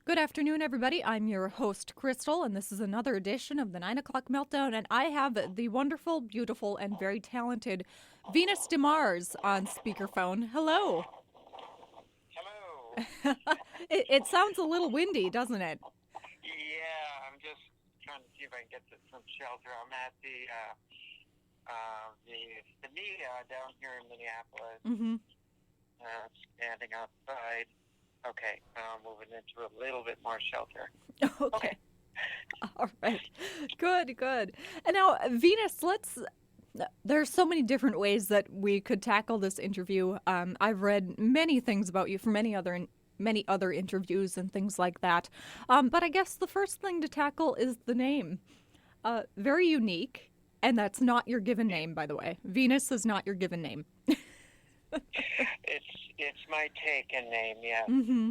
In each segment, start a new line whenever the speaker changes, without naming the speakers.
Good afternoon, everybody. I'm your host, Crystal, and this is another edition of the 9 o'clock Meltdown. And I have the wonderful, beautiful, and very talented Venus DeMars on speakerphone. Hello.
Hello.
It sounds a little windy, doesn't it?
Yeah, I'm just trying to see if I can get to some shelter. I'm at the Mia down here in Minneapolis,
Mm-hmm.
standing outside. Okay, now I'm moving into a little bit more shelter.
Okay.
Okay.
All right. Good, good. And now, Venus, there's so many different ways that we could tackle this interview. I've read many things about you from many other interviews and things like that. But I guess the first thing to tackle is the name. Very unique, and that's not your given name, by the way. Venus is not your given name.
It's my taken name, yes.
Mm-hmm.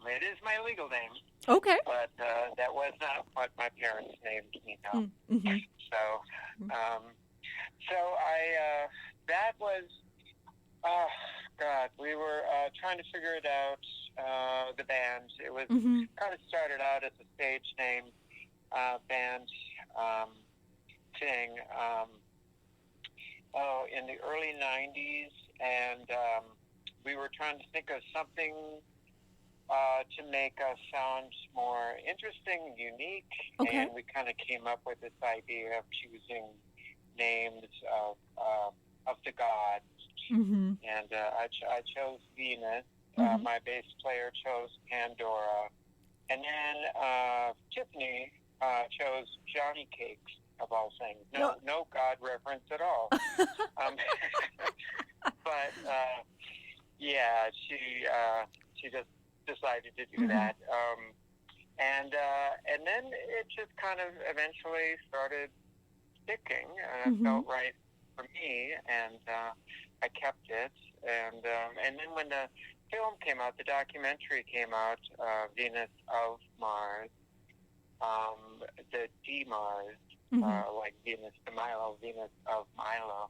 It is my legal name,
Okay.
but that was not what my parents named me. No.
Mm-hmm.
So that was, oh God, we were trying to figure it out. The band. It was
Mm-hmm.
kind of started out as a stage name, band thing. In the early '90s, and we were trying to think of something to make us sound more interesting, unique,
Okay.
and we kind of came up with this idea of choosing names of the gods.
Mm-hmm.
And I chose Venus.
Mm-hmm.
My bass player chose Pandora, and then Tiffany chose Johnny Cakes, of all things. No God reference at all. But yeah, she just decided to do
Mm-hmm.
that, and then it just kind of eventually started sticking, and it felt right for me, and I kept it, and then when the film came out, the documentary came out, Venus of Mars, the DeMars, like Venus de Milo, Venus of Milo,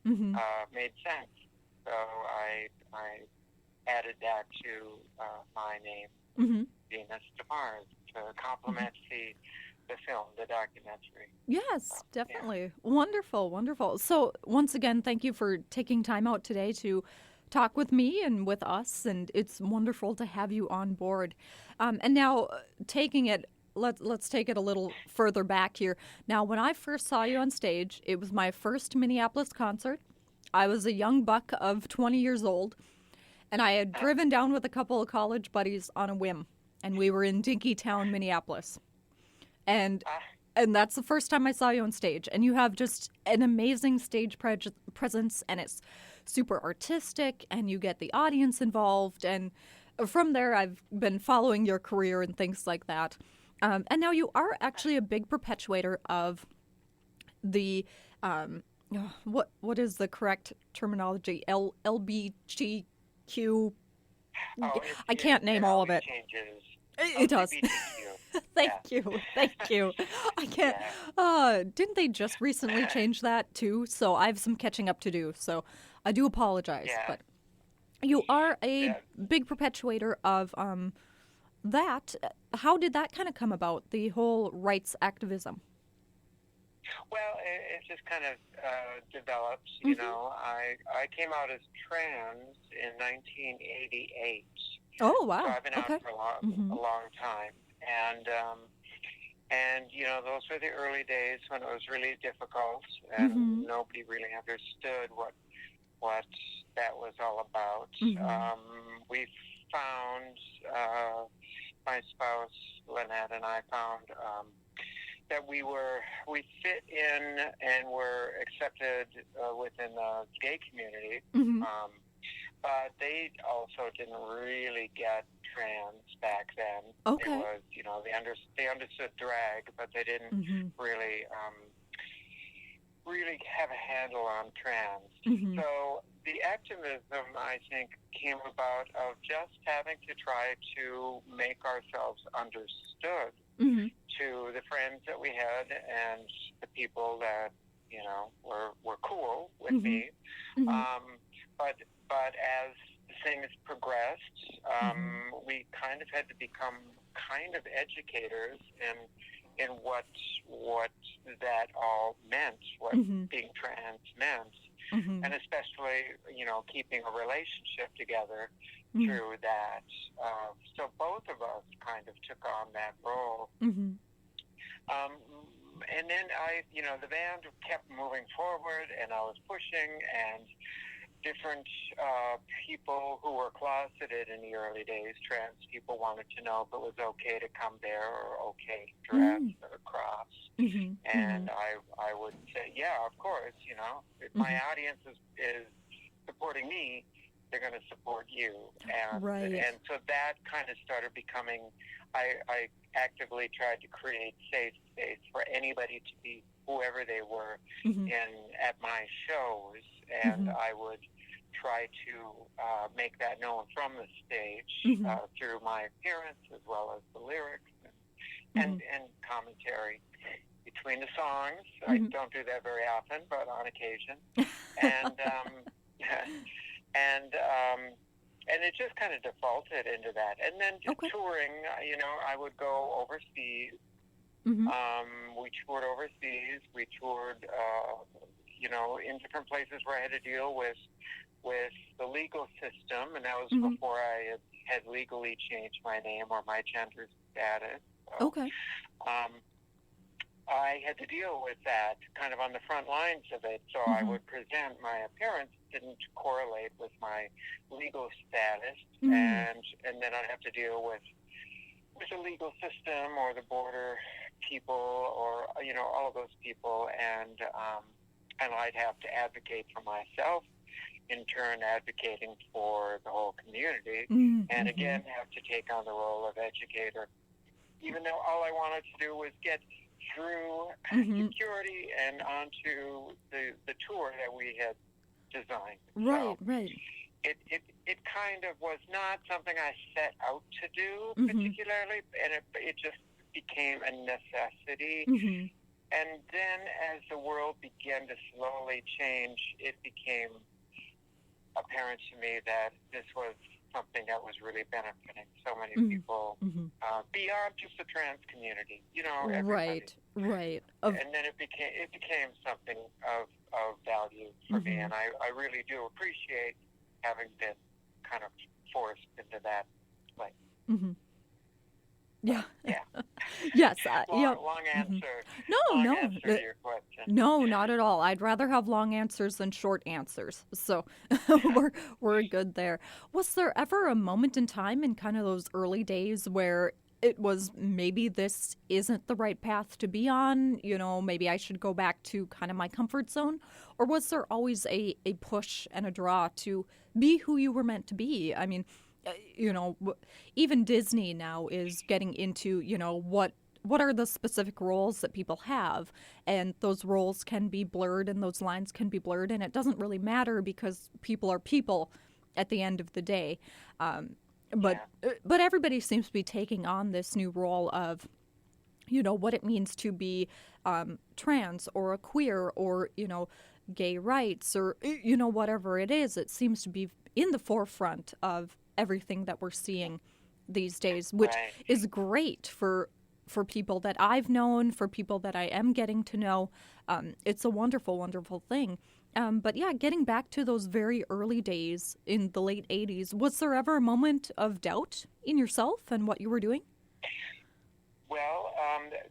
Mm-hmm.
made sense. So I added that to my name,
Mm-hmm.
Venus de Mars, to complement the film, the documentary.
Yes,
Yeah.
definitely. Wonderful, wonderful. So, once again, thank you for taking time out today to talk with me and with us, and it's wonderful to have you on board. And now, taking it, let's take it a little further back here. Now, when I first saw you on stage, it was my first Minneapolis concert. I was a young buck of 20 years old, and I had driven down with a couple of college buddies on a whim, and we were in Dinkytown, Minneapolis. And
Ah,
and that's the first time I saw you on stage. And you have just an amazing stage presence, and it's super artistic, and you get the audience involved. And from there, I've been following your career and things like that. And now you are actually a big perpetuator of the what is the correct terminology? LBGQ.
oh,
I can't name all of
always
it.
changes.
It does.
LGBTQ.
Thank
Yeah.
you. Thank you. I can't. Didn't they just recently change that too? So I have some catching up to do. So I do apologize.
Yeah.
But you are a
Yeah.
big perpetuator of that. How did that kind of come about? The whole rights activism.
Well, it just kind of developed. You
Mm-hmm.
know, I came out as trans in 1988.
Oh
So
wow.
I've been out
Okay.
for
Mm-hmm.
a long time, and you know, those were the early days when it was really difficult, and
Mm-hmm.
nobody really understood what that was all about.
Mm-hmm.
We found, my spouse Lynette and I found that we fit in and were accepted within the gay community.
Mm-hmm.
But they also didn't really get trans back then.
Okay.
It was, you know, they understood drag, but they didn't
Mm-hmm.
really have a handle on trans.
Mm-hmm.
So the activism, I think, came about of just having to try to make ourselves understood
Mm-hmm.
to the friends that we had and the people that, you know, were cool with
Mm-hmm.
me.
Mm-hmm.
But as the things progressed, we kind of had to become kind of educators in what that all meant, what being trans meant, and especially, keeping a relationship together through that. So both of us kind of took on that role. And then the band kept moving forward, and I was pushing, and different people who were closeted in the early days, trans people, wanted to know if it was okay to come there or okay to dress or cross. And I would say, yeah, of course, if my audience is supporting me, they're going to support you. And so that kind of started becoming, I actively tried to create safe space for anybody to be whoever they were at my shows, and I would try to make that known from the stage through my appearance, as well as the lyrics and commentary between the songs. I don't do that very often, but on occasion. And it just kind of defaulted into that. And then touring, I would go overseas. We toured overseas. We toured, in different places where I had to deal with the legal system, and that was before I had legally changed my name or my gender status. So, I had to deal with that kind of on the front lines of it. So I would present my appearance didn't correlate with my legal status, and then I'd have to deal with the legal system or the border people, or all of those people, and I'd have to advocate for myself, in turn advocating for the whole community, and again have to take on the role of educator, even though all I wanted to do was get through security and onto the tour that we had designed.
Right.
It kind of was not something I set out to do particularly, and it just became a necessity. And then as the world began to slowly change, it became apparent to me that this was something that was really benefiting so many people beyond just the trans community, everybody.
Right.
And then it became something of value for me, and I really do appreciate having been kind of forced into that place.
Yeah.
Yes. Long answer.
No.
Answer to your question.
No, not at all. I'd rather have long answers than short answers. So we're good there. Was there ever a moment in time in kind of those early days where it was maybe this isn't the right path to be on? Maybe I should go back to kind of my comfort zone? Or was there always a push and a draw to be who you were meant to be? I mean, even Disney now is getting into, what are the specific roles that people have, and those roles can be blurred and those lines can be blurred, and it doesn't really matter because people are people at the end of the day. But everybody seems to be taking on this new role of, what it means to be trans or a queer or, gay rights or, whatever it is. It seems to be in the forefront of everything that we're seeing these days, which is great for people that I've known, for people that I am getting to know. It's a wonderful, wonderful thing. But yeah, getting back to those very early days in the late 80s, was there ever a moment of doubt in yourself and what you were doing?
Well,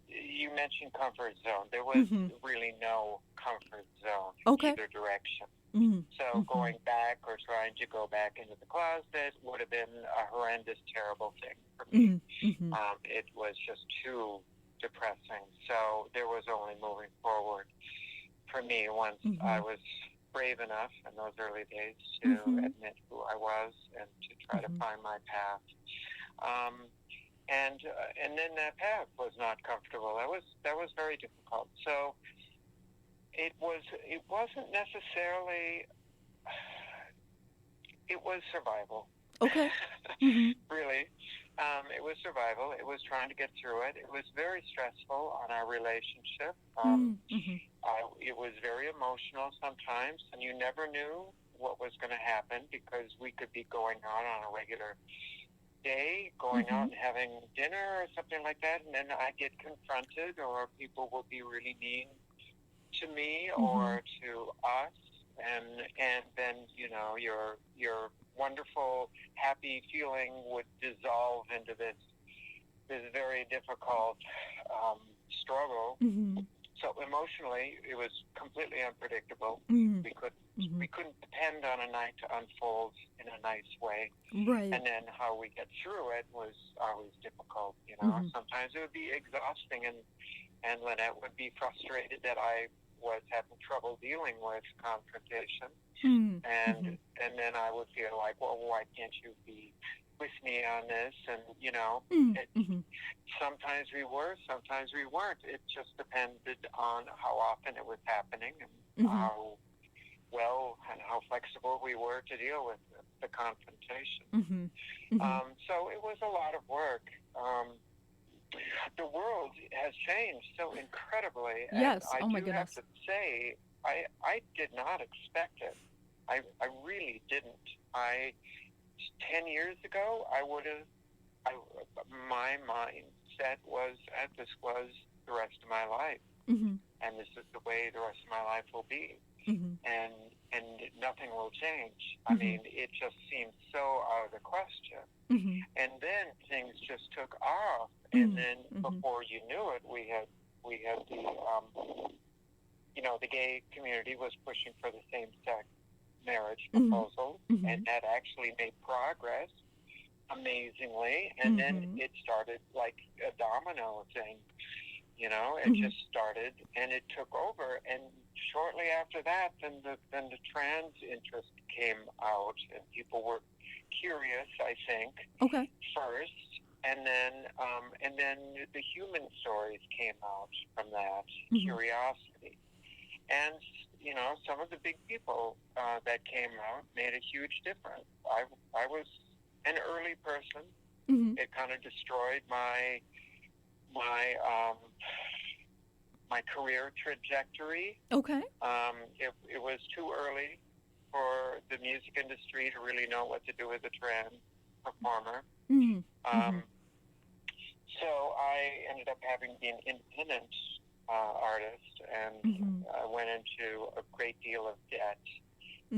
you mentioned comfort zone. There was really no comfort zone in either direction. So going back or trying to go back into the closet would have been a horrendous, terrible thing for me. It was just too depressing. So there was only moving forward for me once I was brave enough in those early days to admit who I was and to try to find my path. And then that path was not comfortable. That was very difficult. So it wasn't necessarily. It was survival.
Okay.
Really, it was survival. It was trying to get through it. It was very stressful on our relationship. It was very emotional sometimes, and you never knew what was going to happen, because we could be going out on a regular day, going out and having dinner or something like that, and then I get confronted, or people will be really mean to me or to us, and then your wonderful, happy feeling would dissolve into this very difficult struggle. So emotionally, it was completely unpredictable. We couldn't depend on a night to unfold in a nice way.
Right.
And then how we get through it was always difficult. Sometimes it would be exhausting, and Lynette would be frustrated that I was having trouble dealing with confrontation. And then I would feel like, well, why can't you be with me on this? And sometimes we were, sometimes we weren't. It just depended on how often it was happening, and how well and how flexible we were to deal with the confrontation. So it was a lot of work. The world has changed so incredibly.
Yes.
And
oh my
I do
goodness.
have to say, I did not expect it. I really didn't. 10 years ago, my mindset was that this was the rest of my life, and this is the way the rest of my life will be, and nothing will change. I mean, it just seemed so out of the question. And then things just took off, and then before you knew it, we had the gay community was pushing for the same-sex marriage proposal, and that actually made progress amazingly. And then it started like a domino thing, it just started, and it took over. And shortly after that, then the trans interest came out, and people were curious, I think, first, and then the human stories came out from that curiosity. And some of the big people that came out made a huge difference. I was an early person. It kind of destroyed my career trajectory. It was too early for the music industry to really know what to do with a trans performer. So I ended up having to be an independent artist, and I went into a great deal of debt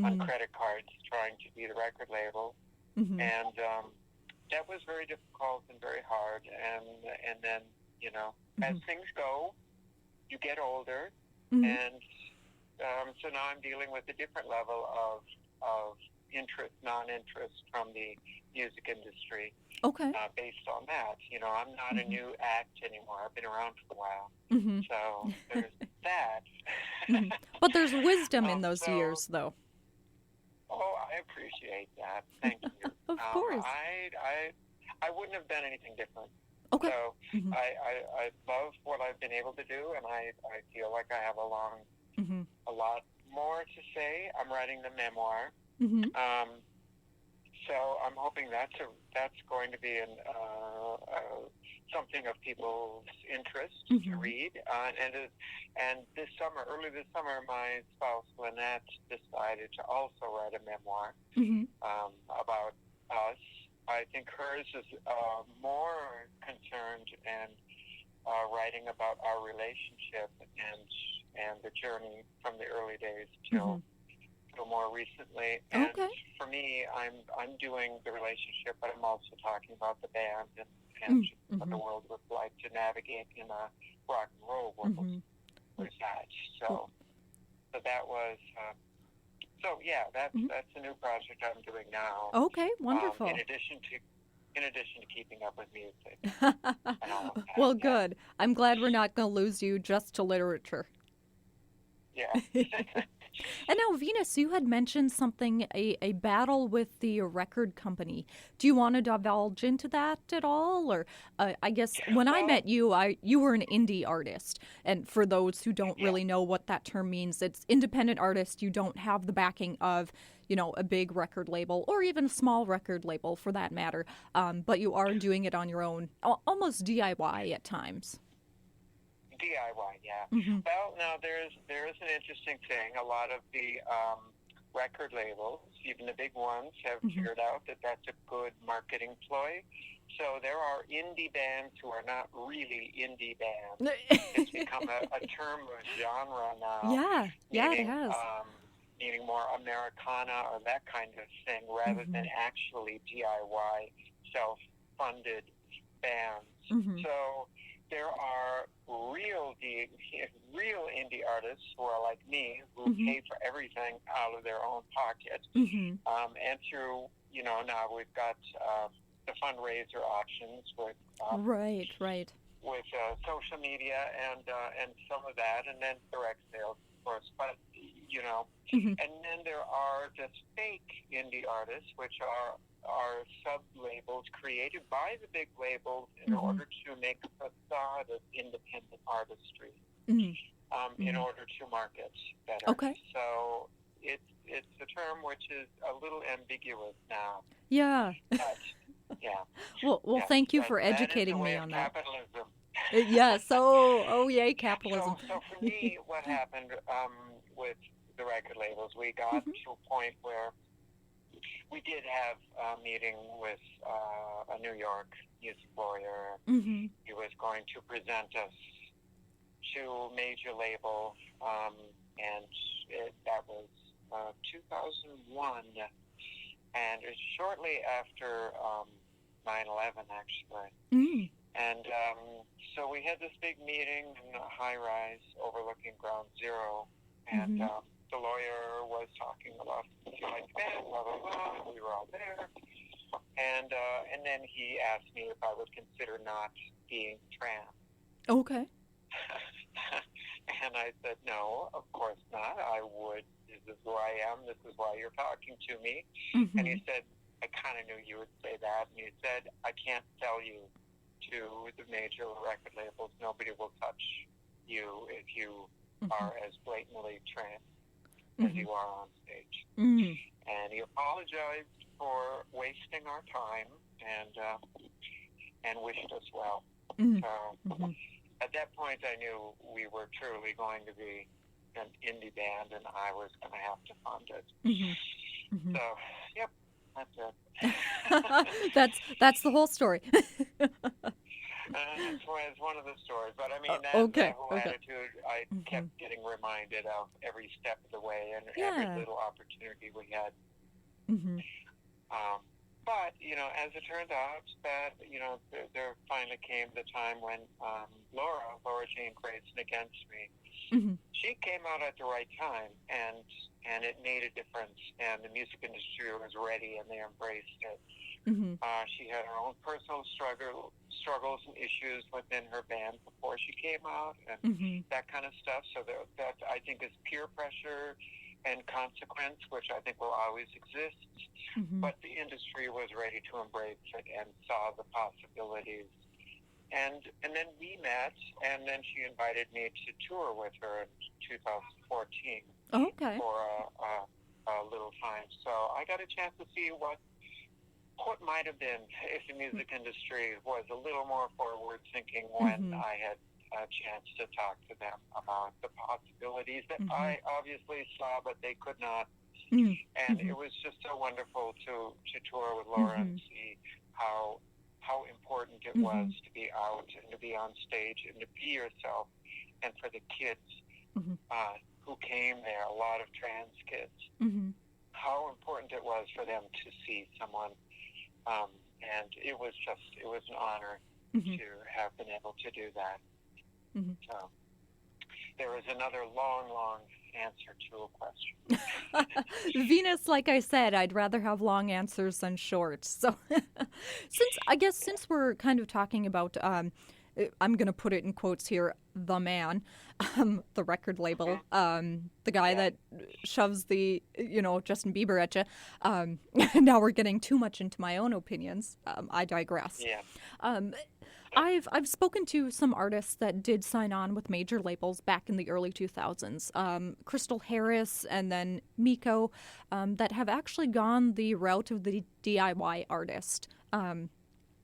on credit cards trying to be the record label, and that was very difficult and very hard. And then as things go, you get older, and so now I'm dealing with a different level of interest, non-interest from the music industry. Based on that, I'm not a new act anymore. I've been around for a while, so there's that.
But there's wisdom in those years, though.
Oh, I appreciate that. Thank you.
Of course.
I wouldn't have done anything different.
Okay.
So I love what I've been able to do, and I feel like I have a lot more to say. I'm writing the memoir. So I'm hoping that's going to be something of people's interest to read. And early this summer, my spouse Lynette decided to also write a memoir about us. I think hers is more concerned and writing about our relationship and the journey from the early days till more recently. And for me, I'm doing the relationship, but I'm also talking about the band and what the world was like to navigate in a rock and roll world with that. So that was that's a new project I'm doing now.
Okay, wonderful.
In addition to keeping up with music. And all of that.
Well, good. I'm glad we're not going to lose you just to literature.
Yeah.
And now, Venus, you had mentioned something, a battle with the record company. Do you want to divulge into that at all? Or I guess when I met you, you were an indie artist. And for those who don't really know what that term means, it's independent artist. You don't have the backing of, a big record label or even a small record label for that matter. But you are doing it on your own, almost DIY at times.
DIY, yeah. Well, now there is an interesting thing. A lot of the record labels, even the big ones, have figured out that that's a good marketing ploy. So there are indie bands who are not really indie bands. It's become a term of genre now.
Yeah, it
meaning,
has.
Meaning more Americana or that kind of thing, rather than actually DIY, self-funded bands. So there are real indie artists who are like me, who pay for everything out of their own pocket. And through, now we've got the fundraiser options with
Right.
with social media and some of that, and then direct sales, of course. But and then there are just fake indie artists, which are sub-labels created by the big labels in order to make a facade of independent artistry, in order to market better.
Okay.
So it's a term which is a little ambiguous now.
Yeah.
But, yeah.
Well,
yes,
thank you for
that is
educating
the way
me
of
on that.
capitalism.
Yes. Oh, yay, capitalism.
So for me, what happened with the record labels, we got to a point where we did have a meeting with a New York music lawyer. He was going to present us to major label, and that was 2001, and it's shortly after 9/11, actually. And so we had this big meeting in a high-rise overlooking Ground Zero, and the lawyer was talking about like band, blah, blah, blah, and we were all there. And then he asked me if I would consider not being trans.
Okay.
And I said, no, of course not. I would. This is who I am. This is why you're talking to me. And he said, I kind of knew you would say that. And he said, I can't sell you to the major record labels. Nobody will touch you if you are as blatantly trans as you are on stage. And he apologized for wasting our time and wished us well. So at that point, I knew we were truly going to be an indie band, and I was going to have to fund it. So, yep, that's it.
that's the whole story.
It's one of the stories, but I mean, that whole attitude, I kept getting reminded of every step of the way and every little opportunity we had. But, as it turned out, that, there finally came the time when Laura Jean Grayson against me, she came out at the right time, and it made a difference, and the music industry was ready, and they embraced it. She had her own personal struggles and issues within her band before she came out, and that kind of stuff. So that I think is peer pressure and consequence, which I think will always exist. But the industry was ready to embrace it and saw the possibilities. And then we met, and then she invited me to tour with her in 2014 for a little time. So I got a chance to see what might have been if the music industry was a little more forward thinking when I had a chance to talk to them about the possibilities that I obviously saw, but they could not. And it was just so wonderful to tour with Laura and see how important it was to be out and to be on stage and to be yourself, and for the kids who came there, a lot of trans kids, how important it was for them to see someone. And it was an honor to have been able to do that. So there is another long answer to a question.
Venus, like I said, I'd rather have long answers than short. So since we're kind of talking about, I'm going to put it in quotes here, the man, the record label, the guy that shoves the, Justin Bieber at you. Now we're getting too much into my own opinions. I digress.
Yeah.
I've spoken to some artists that did sign on with major labels back in the early 2000s. Crystal Harris and then Miko, that have actually gone the route of the DIY artist. And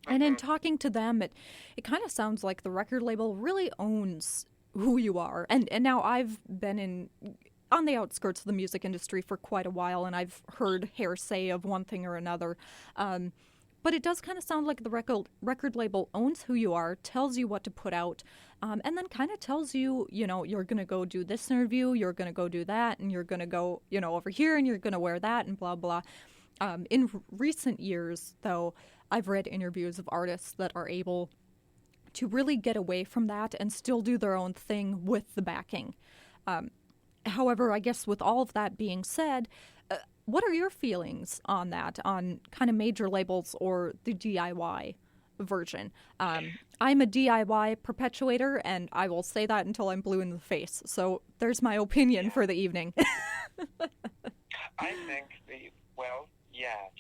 in talking to them, it kind of sounds like the record label really owns who you are. And now I've been
on the outskirts of the music industry for quite a while, and I've heard hearsay of one thing or another. But it does kind of sound like the record label owns who you are, tells you what to put out, and then kind of tells you, you're going to go do this interview, you're going to go do that, and you're going to go, over here, and you're going to wear that, and blah, blah. In recent years, though, I've read interviews of artists that are able to really get away from that and still do their own thing with the backing. However, I guess with all of that being said, what are your feelings on that, on kind of major labels or the DIY version? I'm a DIY perpetuator, and I will say that until I'm blue in the face. So there's my opinion for the evening.
I think,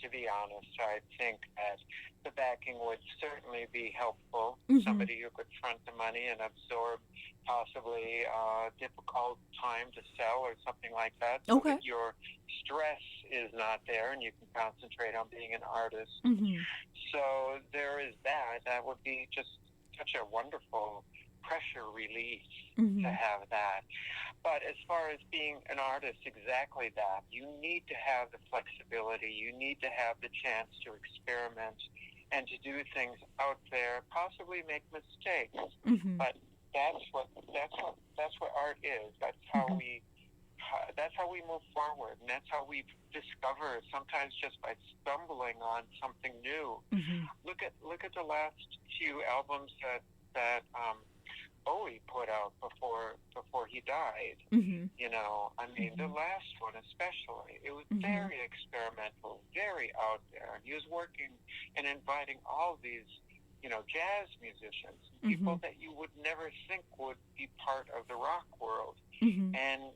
to be honest, I think that the backing would certainly be helpful. Somebody who could front the money and absorb possibly a difficult time to sell or something like that. So that your stress is not there and you can concentrate on being an artist. So there is that. That would be just such a wonderful pressure release to have that. But as far as being an artist, exactly that. You need to have the flexibility. You need to have the chance to experiment and to do things out there, possibly make mistakes. But that's what art is. That's how we move forward, and that's how we discover, sometimes just by stumbling on something new. Look at the last few albums that Bowie put out before he died. The last one especially, it was very experimental, very out there, and he was working and inviting all these jazz musicians, people that you would never think would be part of the rock world. And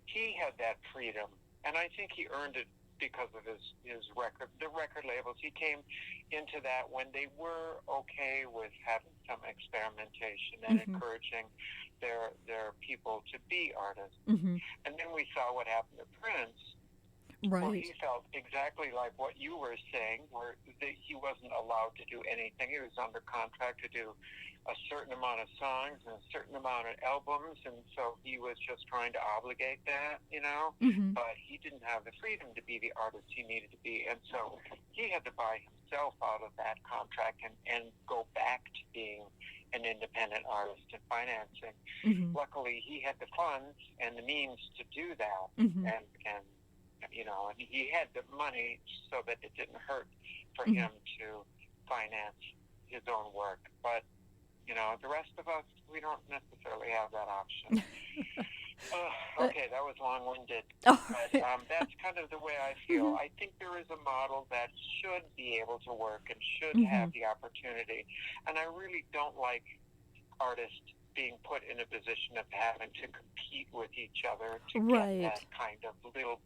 he had that freedom, and I think he earned it because of the record labels. He came into that when they were okay with having some experimentation and encouraging their people to be artists. And then we saw what happened to Prince. Where he felt exactly like what you were saying, where he wasn't allowed to do anything. He was under contract to do a certain amount of songs and a certain amount of albums, and so he was just trying to obligate that, but he didn't have the freedom to be the artist he needed to be, and so he had to buy himself out of that contract and go back to being an independent artist and financing. Luckily, he had the funds and the means to do that, and he had the money so that it didn't hurt for him to finance his own work. But, the rest of us, we don't necessarily have that option. Okay, that was long-winded. But that's kind of the way I feel. I think there is a model that should be able to work and should have the opportunity. And I really don't like artists being put in a position of having to compete with each other to get that kind of little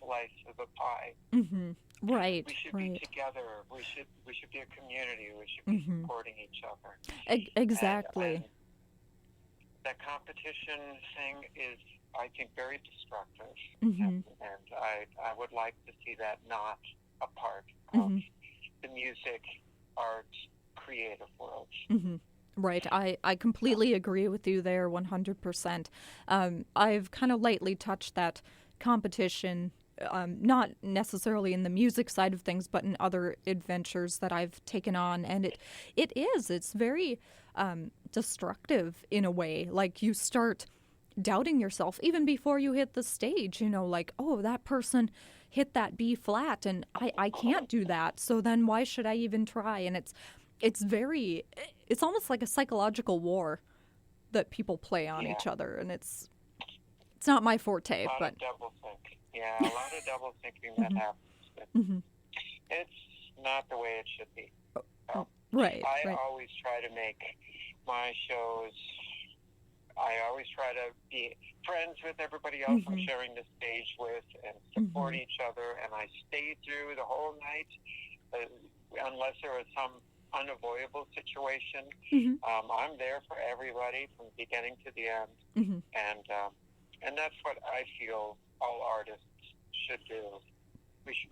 slice of the pie.
Right.
We should be together. We should be a community. We should be supporting each other.
Exactly.
And that competition thing is, I think, very destructive. And I would like to see that not a part of the music, art, creative worlds.
Right. I completely agree with you there 100%. I've kind of lightly touched that competition, not necessarily in the music side of things, but in other adventures that I've taken on. And it's very destructive in a way. Like, you start doubting yourself even before you hit the stage, like, oh, that person hit that B flat and I can't do that. So then why should I even try? And it's almost like a psychological war that people play on each other, and it's not my forte.
A lot of double think. Yeah, a lot of double thinking that happens. But it's not the way it should be. So I always try to make my shows. I always try to be friends with everybody else I'm sharing the stage with and support each other. And I stay through the whole night, unless there is some unavoidable situation. I'm there for everybody from the beginning to the end, and that's what I feel all artists should do.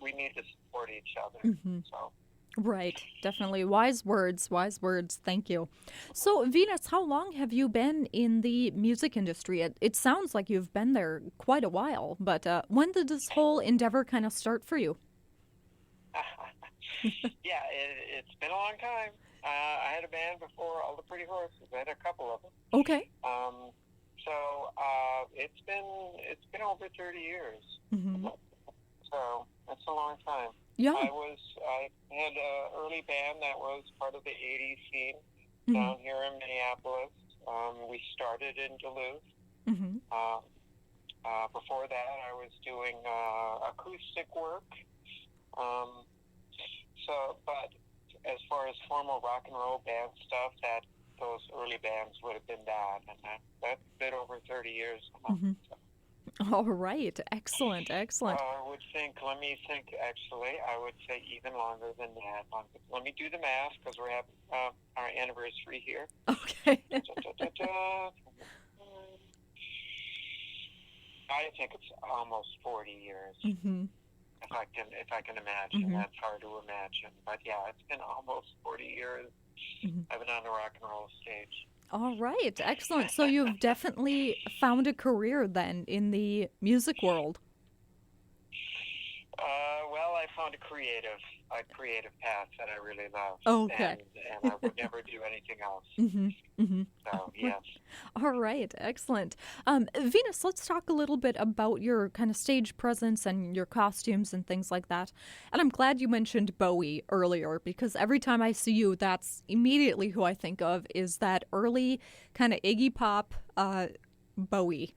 We need to support each other. So
Right, definitely. Wise words, wise words. Thank you. So, Venus, how long have you been in the music industry? It sounds like you've been there quite a while, but when did this whole endeavor kind of start for you?
Yeah, it's been a long time. I had a band before All the Pretty Horses. I had a couple of them.
Okay.
It's been over 30 years.
Mm-hmm.
So that's a long time.
Yeah.
I had an early band that was part of the '80s scene
Mm-hmm.
down here in Minneapolis. We started in Duluth.
Mm-hmm.
Before that, I was doing acoustic work. But as far as formal rock and roll band stuff, those early bands would have been that, and that's a bit over 30 years.
Mm-hmm. All right. Excellent. Excellent.
Let me think, actually. I would say even longer than that. Let me do the math, because we're having our anniversary here.
Okay.
I think it's almost 40 years.
Mm-hmm.
If I can imagine.
Mm-hmm.
That's hard to imagine. But yeah, it's been almost 40 years.
Mm-hmm.
I've been on the rock and roll stage.
All right. Excellent. So you've definitely found a career then in the music world.
Well, I found a creative path that I really love.
Okay.
And I would never do anything else.
Mm-hmm. Mm-hmm.
So, yes.
All right. Excellent. Venus, let's talk a little bit about your kind of stage presence and your costumes and things like that. And I'm glad you mentioned Bowie earlier, because every time I see you, that's immediately who I think of, is that early kind of Iggy Pop Bowie.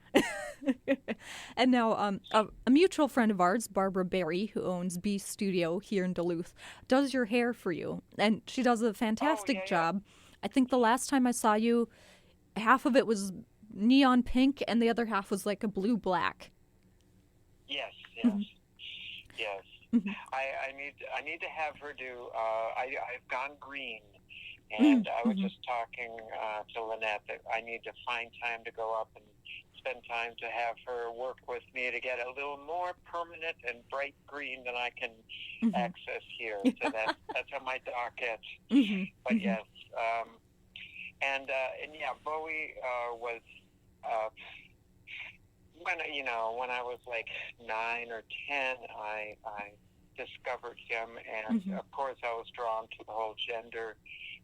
And now a mutual friend of ours, Barbara Berry, who owns B Studio here in Duluth, does your hair for you. And she does a fantastic job. I think the last time I saw you, half of it was neon pink and the other half was like a blue-black.
Yes.
Mm-hmm.
Yes.
Mm-hmm.
I need to have her do, I've gone green. And I was just talking to Lynette that I need to find time to go up and spend time to have her work with me to get a little more permanent and bright green than I can access here. So that's on my docket.
Mm-hmm.
But yes, and yeah, Bowie was when I was like 9 or 10, I discovered him, and of course I was drawn to the whole gender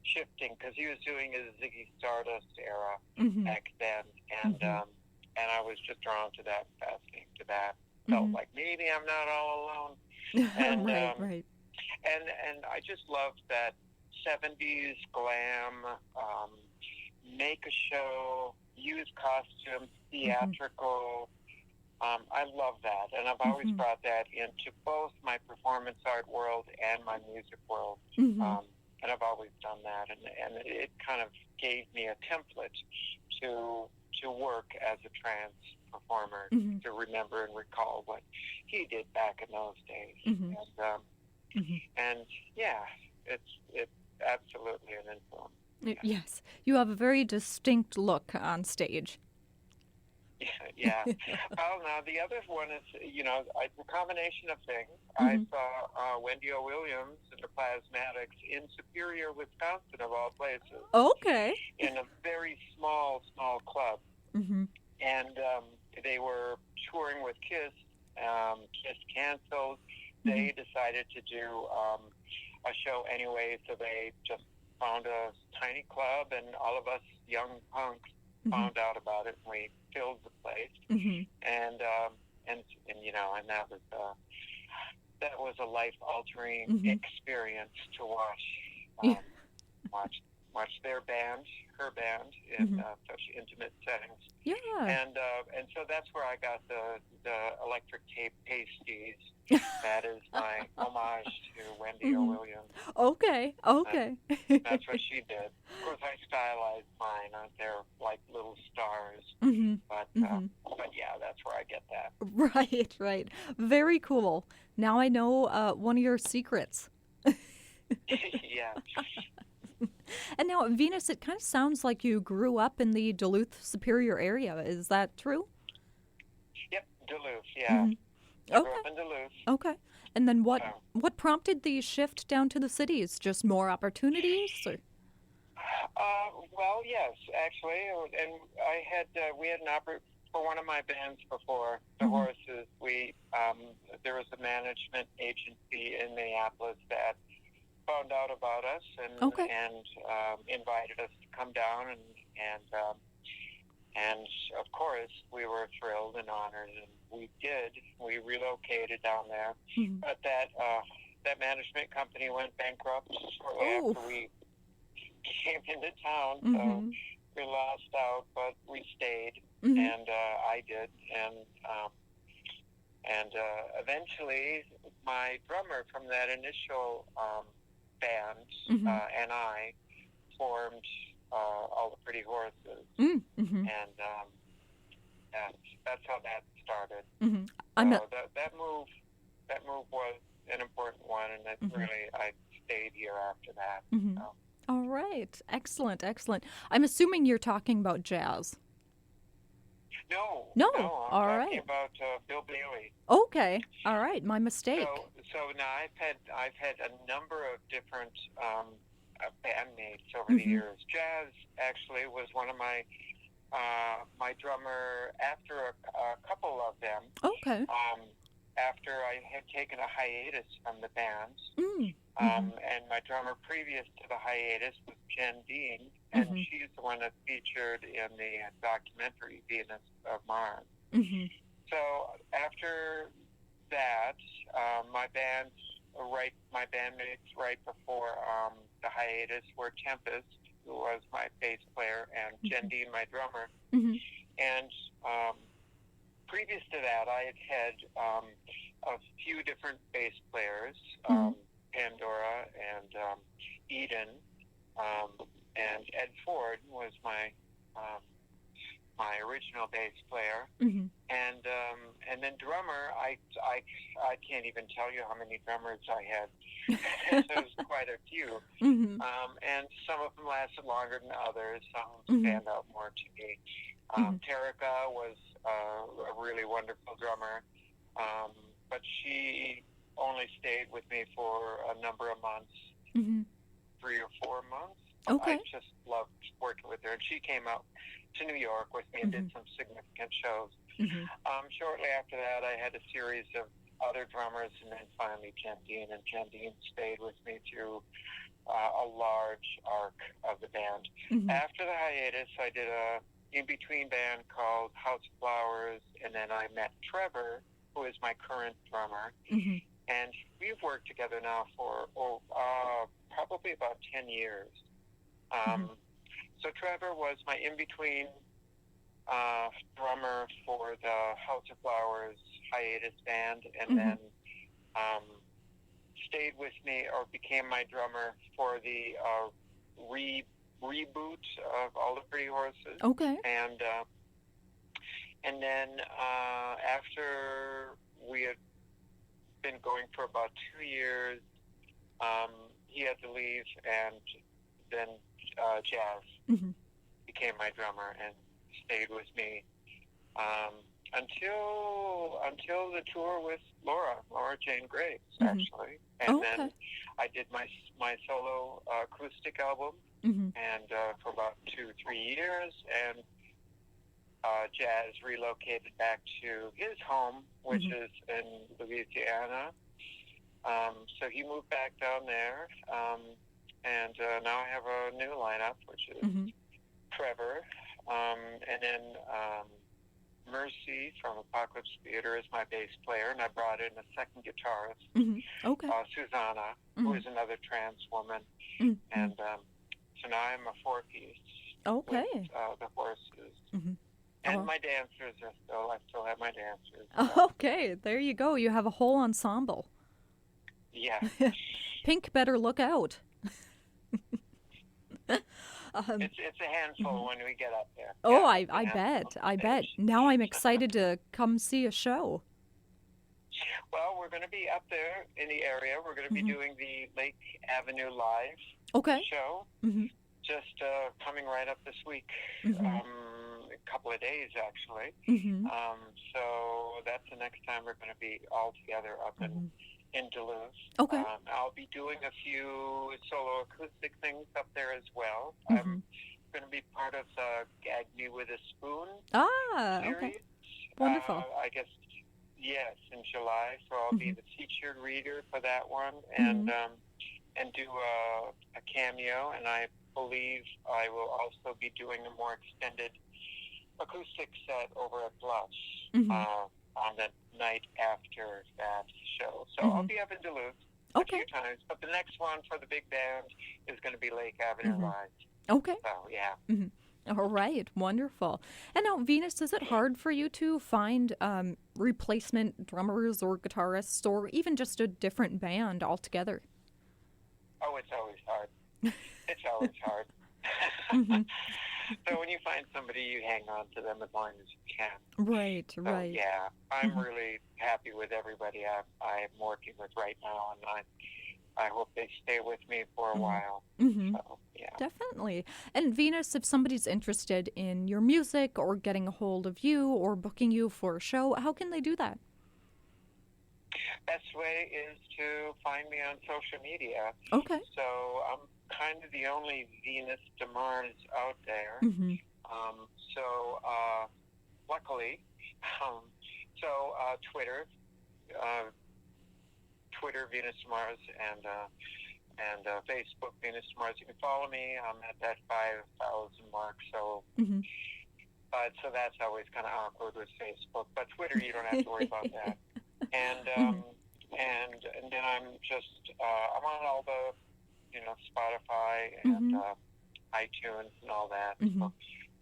shifting, because he was doing his Ziggy Stardust era back then, and I was just drawn to that, fascinating to that. Felt like maybe I'm not all alone, and
right.
And I just loved that 70s glam, make a show, use costumes, theatrical. I love that, and I've always brought that into both my performance art world and my music world. And I've always done that, and it kind of gave me a template to work as a trans performer, to remember and recall what he did back in those days. And yeah, it's absolutely an influence.
Yes, you have a very distinct look on stage.
Yeah. Well, now the other one is, it's a combination of things. I saw Wendy O. Williams and the Plasmatics in Superior, Wisconsin, of all places.
Okay.
In a very small club. And they were touring with Kiss. Kiss canceled. They decided to do a show anyway, so they just found a tiny club, and all of us young punks found out about it, and we filled the place, and that was a life-altering experience to watch their band, her band, in such intimate settings.
Yeah.
And so that's where I got the electric tape pasties. That is my homage to Wendy O. Williams.
Okay.
That's what she did. Of course, I stylized mine. They're like little stars. But yeah, that's where I get that.
Right. Very cool. Now I know one of your secrets.
Yeah.
And now, Venus, it kind of sounds like you grew up in the Duluth Superior area. Is that true?
Yep, Duluth, yeah. I grew up in Duluth.
Okay. And then
So,
what prompted the shift down to the cities? Just more opportunities? Or?
well, yes, actually, and we had an for one of my bands before the Horses. There was a management agency in Minneapolis that found out about us and
Okay.
invited us to come down and of course we were thrilled and honored, and we did. We relocated down there, but that management company went bankrupt shortly after we came into town, so we lost out, but we stayed, and I did, and eventually my drummer from that initial band and I formed All the Pretty Horses, and that's how that started. So that move was an important one, and that really I stayed here after that. So.
All right. Excellent, excellent. I'm assuming you're talking about jazz.
No,
No.
I'm
All
talking
right.
about Bill Bowie.
Okay. All right. My mistake.
So now I've had a number of different bandmates over the years. Jazz actually was one of my drummer after a couple of them.
Okay.
After I had taken a hiatus from the band, and my drummer previous to the hiatus was Jen Dean, and she's the one that's featured in the documentary Venus of Mars. So after that, my bandmates right before the hiatus were Tempest, who was my bass player, and Jen Dean, my drummer. And previous to that, I had a few different bass players, Pandora and Eden, and Ed Ford was my original bass player, and then drummer. I can't even tell you how many drummers I had. There's quite a few, and some of them lasted longer than others. Some stand out more to me. Terica was a really wonderful drummer, but she only stayed with me for a number of months, 3 or 4 months.
Okay.
I just loved working with her, and she came out to New York with me and did some significant shows. Shortly after that, I had a series of other drummers, and then finally Jen Dean, and Jen Dean stayed with me through a large arc of the band. After the hiatus, I did a in-between band called House of Flowers, and then I met Trevor, who is my current drummer, and we've worked together now for probably about 10 years. So Trevor was my in-between drummer for the House of Flowers hiatus band, and then stayed with me, or became my drummer for the reboot of All the Pretty Horses.
Okay.
And then after we had been going for about 2 years, he had to leave, and then Jazz became my drummer and stayed with me until the tour with Laura Jane Graves, actually. And then I did my solo acoustic album, and for about 2-3 years, and Jazz relocated back to his home, which is in Louisiana. So he moved back down there, and now I have a new lineup, which is Trevor, and then Mercy from Apocalypse Theater is my bass player, and I brought in a second guitarist, Susanna, who is another trans woman, and so now I'm a 4-piece with the Horses. And my dancers I still have my dancers.
Okay, there you go. You have a whole ensemble.
Yeah.
Pink better look out.
It's a handful when we get up there.
Oh,
yeah,
I bet. Now I'm excited to come see a show.
Well, we're going to be up there in the area. We're going to be doing the Lake Avenue Live show. Just coming right up this week. A couple of days, actually. So that's the next time we're going to be all together up in in Duluth.
Okay.
I'll be doing a few solo acoustic things up there as well.
Mm-hmm.
I'm going to be part of the Gag Me With a Spoon
Okay.
series.
Wonderful.
I guess, yes, in July. So I'll be the featured reader for that one and do a cameo. And I believe I will also be doing a more extended acoustic set over at Bluffs on the night after that show. So I'll be up in Duluth a few times. But the next one for the big band is going to be Lake Avenue Live.
Okay.
So, yeah.
All right, wonderful. And now, Venus, is it hard for you to find replacement drummers or guitarists or even just a different band altogether?
Oh, it's always hard. It's always hard. So when you find somebody, you hang on to them as long as you can.
Right,
So,
right.
yeah, I'm really happy with everybody I'm working with right now, and I hope they stay with me for a while. So, yeah.
Definitely. And Venus, if somebody's interested in your music or getting a hold of you or booking you for a show, how can they do that?
Best way is to find me on social media.
Okay.
So I'm kind of the only Venus DeMars out there. So luckily, Twitter Venus DeMars and Facebook Venus DeMars. You can follow me. I'm at that 5,000 mark. So. So that's always kind of awkward with Facebook, but Twitter you don't have to worry about that. And and then I'm just I'm on all the Spotify and iTunes and all that. So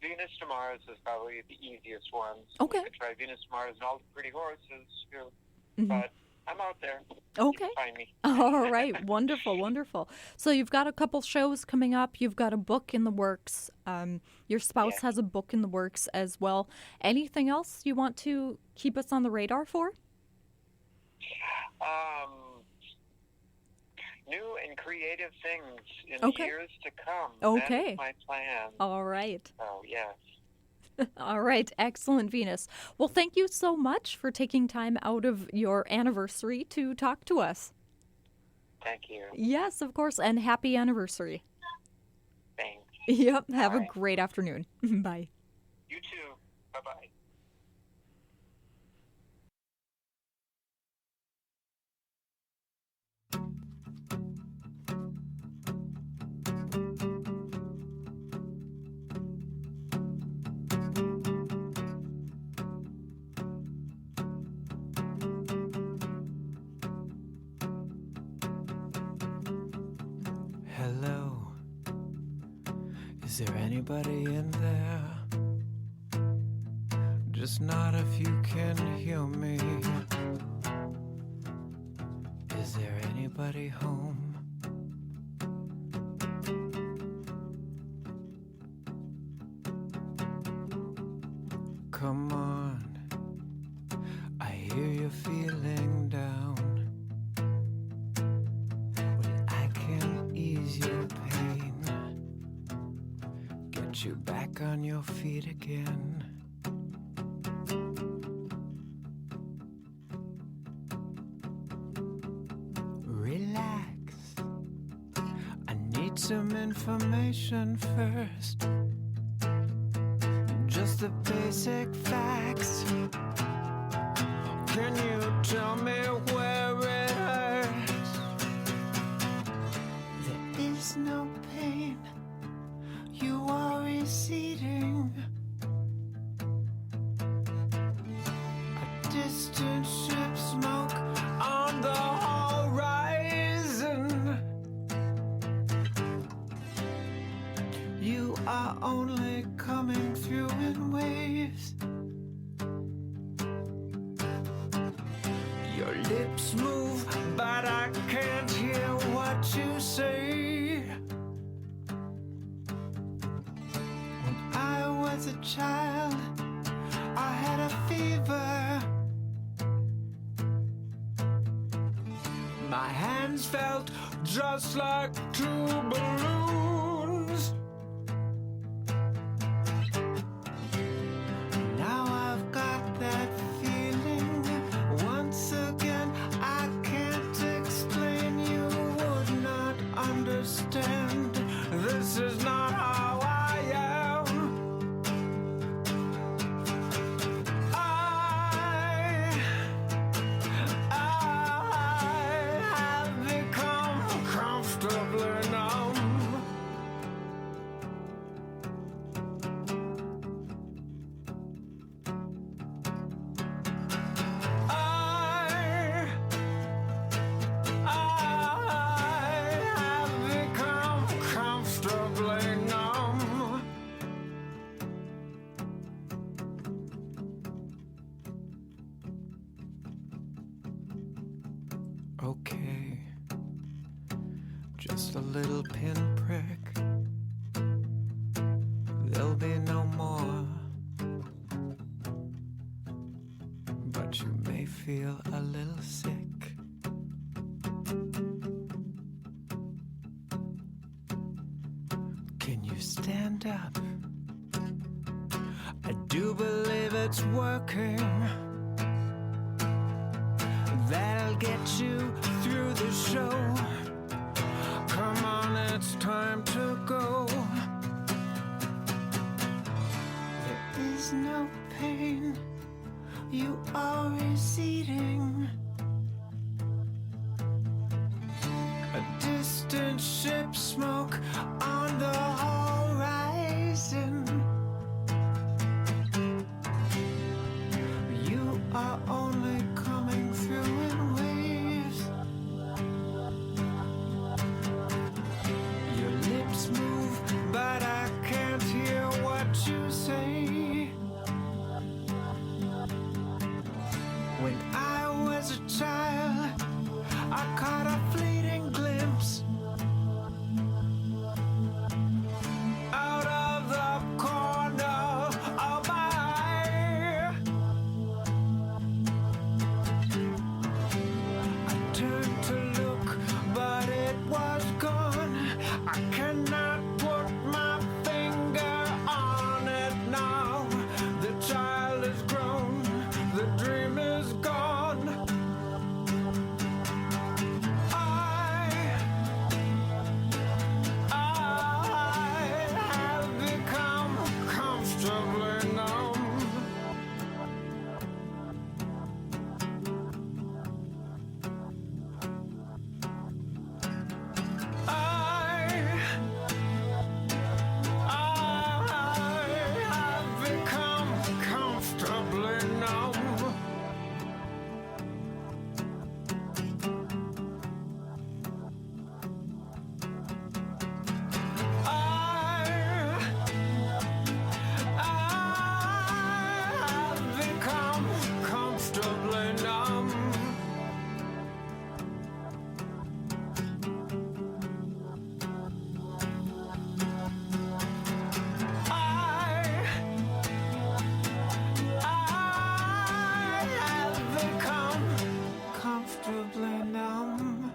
Venus DeMars is probably the easiest one. So
Okay.
you can try Venus DeMars and all the pretty horses too. But I'm out there.
Okay.
You can find me.
All right. Wonderful, wonderful. So you've got a couple shows coming up. You've got a book in the works. Your spouse has a book in the works as well. Anything else you want to keep us on the radar for?
New and creative things in the years to come.
Okay.
That's my plan.
All right.
Oh, yes.
All right. Excellent, Venus. Well, thank you so much for taking time out of your anniversary to talk to us.
Thank you.
Yes, of course. And happy anniversary.
Thanks.
Yep. Have
All
a
right.
great afternoon. Bye.
You too. Bye-bye.
Hello, is there anybody in there? Just not if you can hear me. Is there anybody home? Come on, I hear you're feeling down. Well, I can ease your pain, get you back on your feet again. Relax, I need some information first. Just the basic facts. Can you tell me where it hurts? There is no pain. You are receding. A distant ship smoke on the horizon. You are only coming through in waves. Your lips move, but I can't hear what you say. When I was a child, I had a fever. My hands felt just like two balloons. Now I've got that feeling once again. I can't feel a little sick. Can you stand up? I do believe it's working. That'll get you through the show. Come on, it's time to go. There is no pain. You are receding. A distant ship smoke on the horizon. You are only coming through in waves. Your lips move, but I can't hear what you say. When I was a child, I caught a fleeting glimpse out of the corner of my eye. I turned to look, but it was gone. I cannot put my finger on it now. The child is grown, the dream is gone. I have become comfortably numb. I have become comfortably numb. I have become comfortably numb. I have become comfortably numb.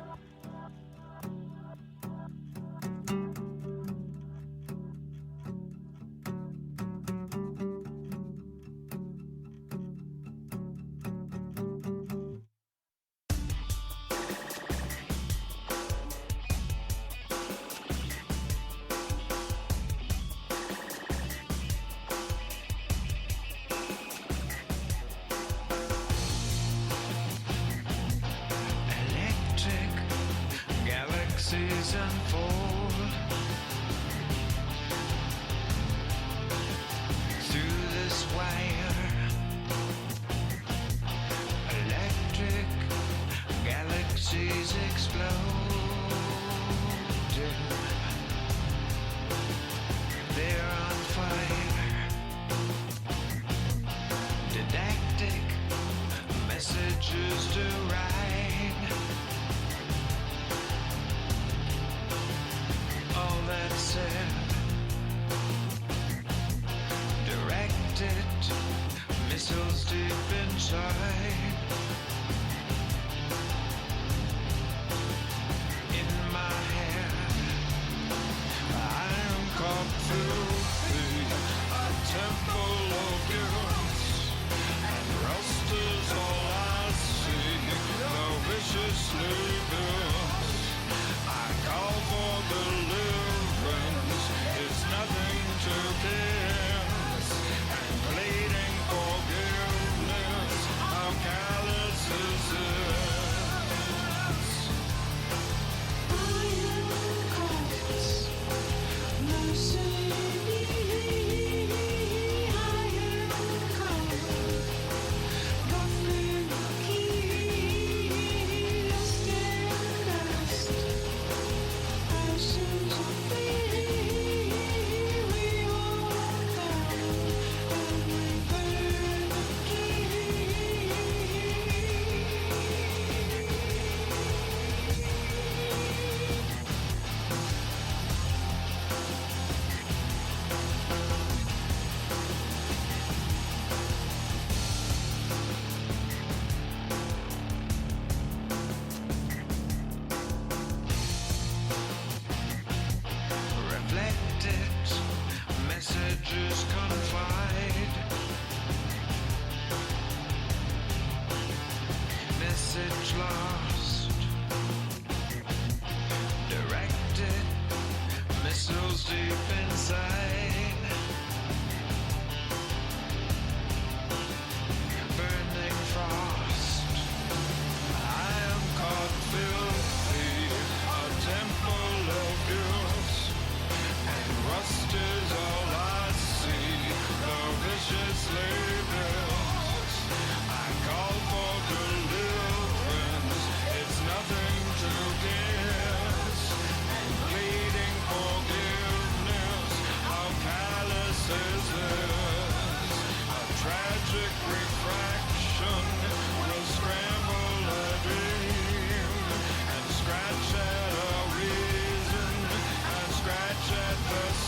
Electric galaxies unfold through this wire. Electric galaxies exploding. They're on fire. Didactic messages to write. All that said, directed missiles deep inside. In my head, I'm caught through a temple of guilt, and rust is all I see. The viciously built. I call for deliverance. It's nothing to kiss, and pleading forgiveness. How callous is this?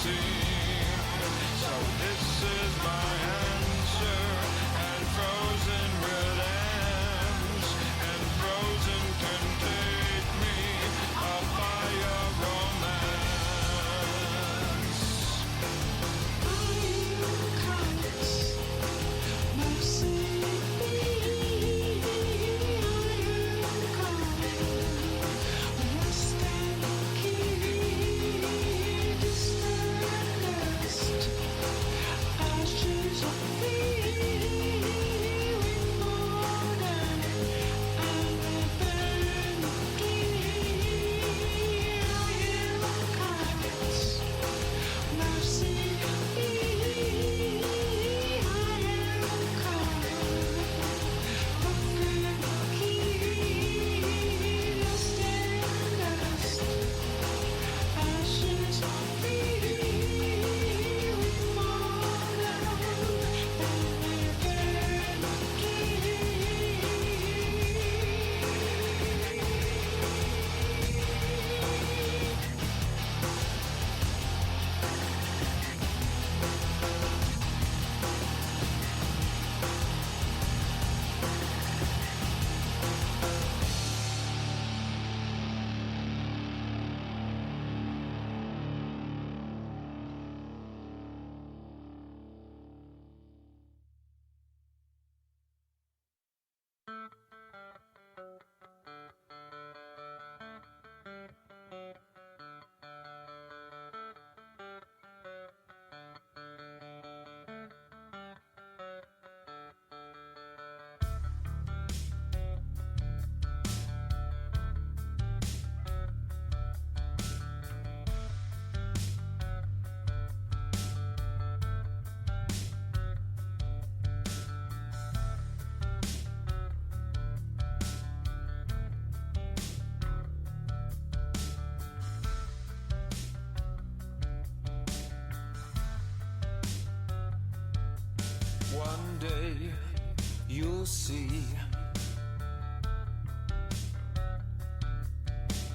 So this is my answer, and frozen red ants, and frozen can take me up by your romance. One day you'll see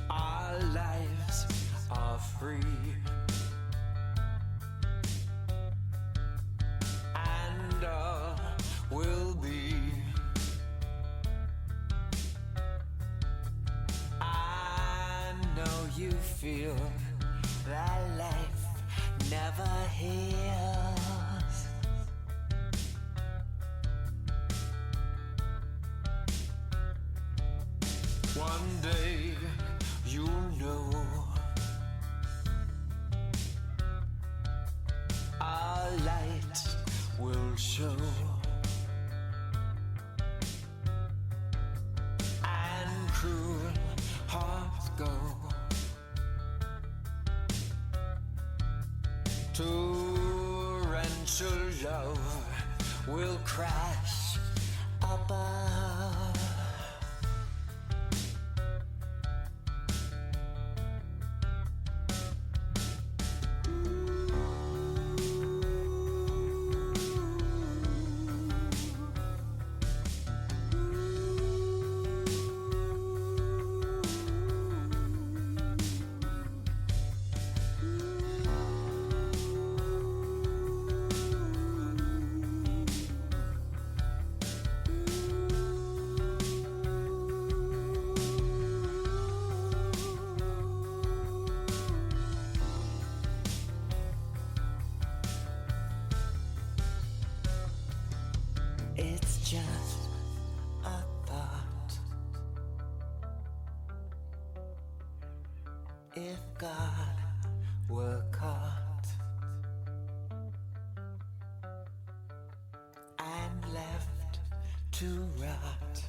our lives are free, and all will be. I know you feel that life never heals. One day you'll know our light will show, and cruel hearts go torrential love will crash above. It's just a thought. If God were caught and left to rot,